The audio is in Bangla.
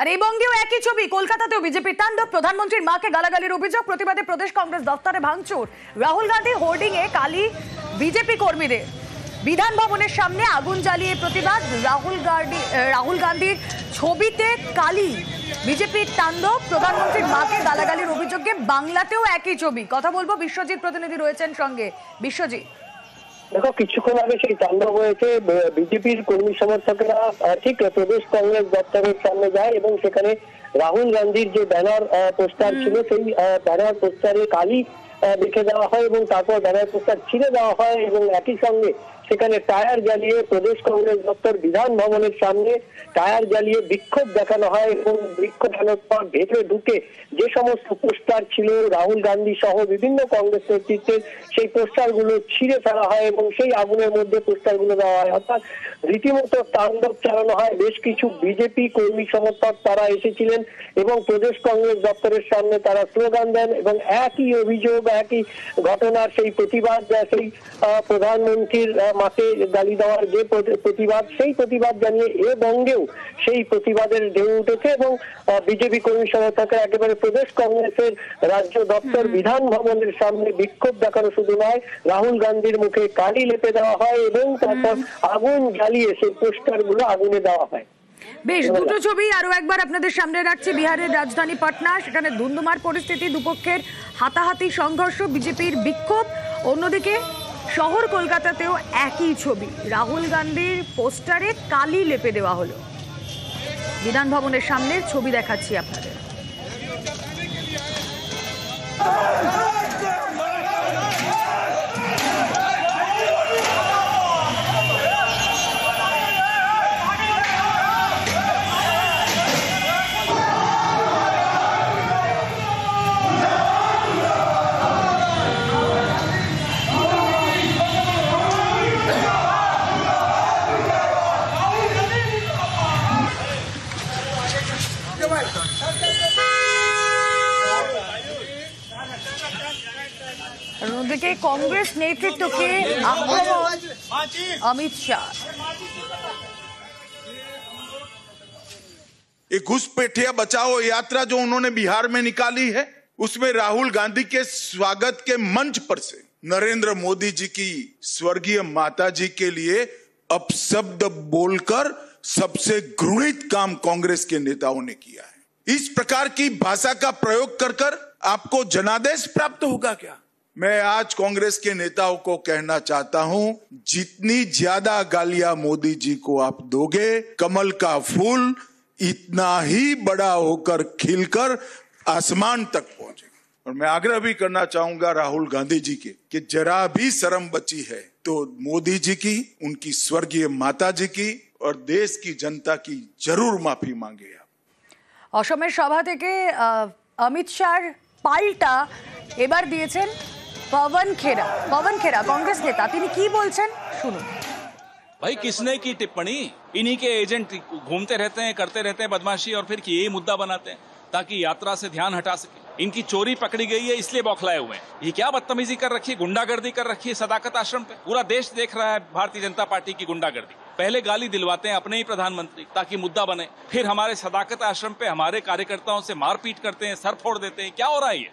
আর এই বঙ্গেও একই ছবি, কলকাতাতেও বিজেপির তাণ্ডব। প্রধানমন্ত্রীর মাকে গালাগালির অভিযোগ, প্রতিবাদে প্রদেশ কংগ্রেস দফতরে ভাঙচুর। রাহুল গান্ধী হোর্ডিং এ কালি বিজেপি কর্মীদের। বিধান ভবনের সামনে আগুন জ্বালিয়ে প্রতিবাদ। রাহুল গান্ধীর ছবিতে কালি, বিজেপির তাণ্ডব। প্রধানমন্ত্রীর মাকে গালাগালির অভিযোগে বাংলাতেও একই ছবি। কথা বলবো, বিশ্বজিৎ প্রতিনিধি রয়েছেন সঙ্গে। বিশ্বজিৎ, দেখো, কিছুক্ষণ আগে সেই তাণ্ডব হয়েছে। বিজেপির কর্মী সমর্থকেরা ঠিক প্রদেশ কংগ্রেস দপ্তরের সামনে যায় এবং সেখানে রাহুল গান্ধীর যে ব্যানার পোস্টার ছিল সেই ব্যানার পোস্টারে কালি লিখে দেওয়া হয় এবং তারপর ব্যানার পোস্টার ছিঁড়ে দেওয়া হয় এবং একই সঙ্গে সেখানে টায়ার জ্বালিয়ে প্রদেশ কংগ্রেস দপ্তর বিধান ভবনের সামনে টায়ার জ্বালিয়ে বিক্ষোভ দেখানো হয় এবং বিক্ষোভ দেখানোর পর ভেতরে ঢুকে যে সমস্ত পোস্টার ছিল রাহুল গান্ধী সহ বিভিন্ন কংগ্রেস নেতৃত্বের, সেই পোস্টার গুলো ছিঁড়ে ফেলা হয় এবং সেই আগুনের মধ্যে পোস্টার গুলো দেওয়া হয়। অর্থাৎ রীতিমতো তাণ্ডব চালানো হয়। বেশ কিছু বিজেপি কর্মী সমর্থক তারা এসেছিলেন এবং প্রদেশ কংগ্রেস দপ্তরের সামনে তারা স্লোগান দেন এবং একই অভিযোগ, একই ঘটনার সেই প্রতিবাদ, সেই প্রধানমন্ত্রীর মাকে গালি দেওয়ার যে প্রতিবাদ, সেই প্রতিবাদ জানিয়ে এ বঙ্গেও সেই প্রতিবাদের ঢেউ উঠেছে এবং বিজেপি কর্মী সমর্থকরা একেবারে প্রদেশ কংগ্রেসের রাজ্য দপ্তর বিধান ভবনের সামনে বিক্ষোভ দেখানো শুধু নয়, রাহুল গান্ধীর মুখে কালি লেপে দেওয়া হয় এবং তারপর আগুন জ্বালিয়ে সেই পোস্টার গুলো আগুনে দেওয়া হয়। বেশ, দুটো ছবি আরো একবার আপনাদের সামনে রাখছি। বিহারের রাজধানী পাটনা, সেখানে ধুন্ধুমার পরিস্থিতি, দুপক্ষের হাতাহাতি সংঘর্ষ, বিজেপির বিক্ষোভ। অন্যদিকে শহর কলকাতাতেও একই ছবি, রাহুল গান্ধীর পোস্টারে কালি লেপে দেওয়া হলো। বিধান ভবনের সামনের ছবি দেখাচ্ছি আপনাদের। অন্যদিকে কংগ্রেস নেতৃত্বকে আক্রমণ অমিত শাহ। ये घुसपैठिया बचाओ यात्रा जो उन्होंने बिहार में निकाली है, उसमें राहुल गांधी के स्वागत के मंच पर से नरेंद्र मोदी जी की स्वर्गीय माता जी के लिए अपशब्द बोलकर सबसे घृणित काम कांग्रेस के नेताओं ने किया है। इस प्रकार की भाषा का प्रयोग कर आपको जनादेश प्राप्त होगा क्या? मैं आज कांग्रेस के नेताओं को कहना चाहता हूं, जितनी ज्यादा गालियां मोदी जी को आप दोगे, कमल का फूल इतना ही बड़ा होकर खिलकर आसमान तक पहुंचेगा। और मैं आग्रह भी करना चाहूंगा राहुल गांधी जी के कि जरा भी शर्म बची है तो मोदी जी की, उनकी स्वर्गीय माता जी की और देश की जनता की जरूर माफी मांगे आप। অসমের সভা থেকে অমিত শাহর পাল্টা এবার দিয়েছেন पवन खेरा कांग्रेस नेता। তিনি কি বলছেন শুনুন। भाई, किसने की टिप्पणी? इन्हीं के एजेंट घूमते रहते हैं, करते रहते हैं बदमाशी और फिर यही मुद्दा बनाते हैं ताकि यात्रा से ध्यान हटा सके। इनकी चोरी पकड़ी गई है इसलिए बौखलाए हुए हैं। ये क्या बदतमीजी कर रखी है, गुंडागर्दी कर रखी है सदाकत आश्रम पे। पूरा देश देख रहा है भारतीय जनता पार्टी की गुंडागर्दी। पहले गाली दिलवाते हैं अपने ही प्रधानमंत्री ताकि मुद्दा बने, फिर हमारे सदाकत आश्रम पे हमारे कार्यकर्ताओं से मारपीट करते हैं, सर फोड़ देते हैं। क्या हो रहा है ये?